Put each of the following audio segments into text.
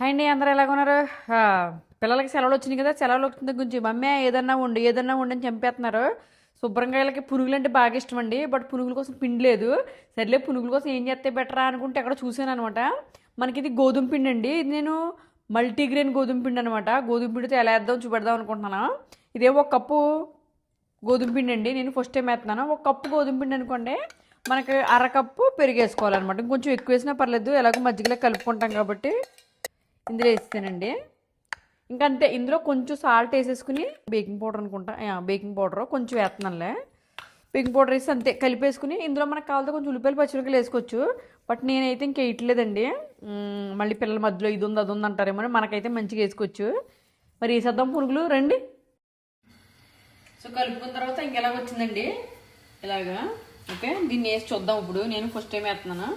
Hi అండి, అందరూ ఎలాగున్నారు? పిల్లలకి సెలవులు వచ్చినాయి కదా, సెలవులు వచ్చిన గురించి మమ్మీ ఏదన్నా వండి అని చంపేస్తున్నారు. శుభ్రంగా వీళ్ళకి పునుగులు అంటే బాగా ఇష్టం అండి. బట్ పునుగుల కోసం పిండి లేదు. సర్లే పునుగుల కోసం ఏం చేస్తే బెటరా అనుకుంటే ఎక్కడ చూసాను అనమాట. మనకి ఇది గోధుమ పిండి అండి. ఇది నేను మల్టీగ్రెయిన్ గోధుమ పిండి అనమాట. గోధుమ పిండితో ఎలా వేద్దాం చూపెడదాం అనుకుంటున్నాను. ఇదే ఒక కప్పు గోధుమ పిండి అండి. నేను ఫస్ట్ టైం వేస్తున్నాను. ఒక కప్పు గోధుమ పిండి అనుకోండి, మనకి అరకప్పు పెరిగేసుకోవాలన్నమాట. ఇంకొంచెం ఎక్కువ వేసినా పర్లేదు, ఎలాగో మజ్జిగలో కలుపుకుంటాం కాబట్టి ఇందులో వేస్తానండి. ఇంకా అంతే. ఇందులో కొంచెం సాల్ట్ వేసేసుకుని బేకింగ్ పౌడర్ అనుకుంటా, బేకింగ్ పౌడర్ కొంచెం వేస్తున్నానులే. బేకింగ్ పౌడర్ వేసి అంతే కలిపేసుకుని ఇందులో మనకు కావాలంటే కొంచెం ఉల్లిపాయలు పచ్చిమిరపకాయలు వేసుకోవచ్చు. బట్ నేనైతే ఇంక వేయట్లేదండి. మళ్ళీ పిల్లల మధ్యలో ఇది ఉంది అది ఉంది అంటారేమో, మనకైతే మంచిగా వేసుకోవచ్చు. మరి వేసేద్దాం పునుగులు రండి. సో కలుపుకున్న తర్వాత ఇంకెలాగ వచ్చిందండి, ఇలాగా. ఓకే, దీన్ని వేసి చూద్దాం. ఇప్పుడు నేను ఫస్ట్ టైం వేస్తున్నాను.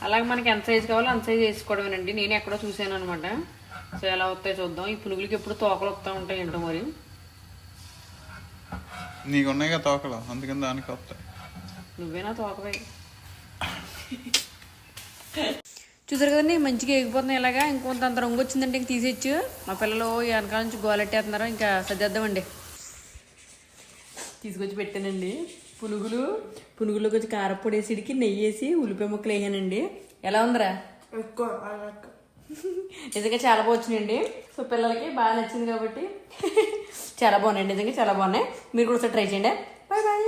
అలాగే మనకి ఎంత సైజు కావాలో అంత సైజు వేసుకోవడమేనండి. నేను ఎక్కడో చూసాను అనమాట. సో ఎలా వస్తాయో చూద్దాం. ఈ పునుగులకి ఎప్పుడు తోకలు వస్తూ ఉంటాయి ఏంటో మరి. నీకు ఉన్నాయిగా తోకలు, అందుకని దానికి వస్తాయి. నువ్వేనా తోకవే. చూసారు కదండి, మంచిగా ఎగిపోతున్నాయి. ఇలాగా ఇంకొంత అంత రంగు వచ్చిందంటే ఇంక తీసేయచ్చు. మా పిల్లలు వెనకాల నుంచి గోలెట్టేస్తున్నారు. ఇంకా సర్దేద్దామండి. తీసుకొచ్చి పెట్టానండి పునుగులో కొంచెం కారపొడి వేసిడికి నెయ్యి వేసి ఉల్లిపాయ ముక్కలు వేసానండి. ఎలా ఉందిరా? నిజంగా చాలా బాగున్నాయండి. సో పిల్లలకి బాగా నచ్చింది కాబట్టి చాలా బాగున్నాయండి. నిజంగా చాలా బాగున్నాయి. మీరు కూడా ఒకసారి ట్రై చేయండి. Bye bye.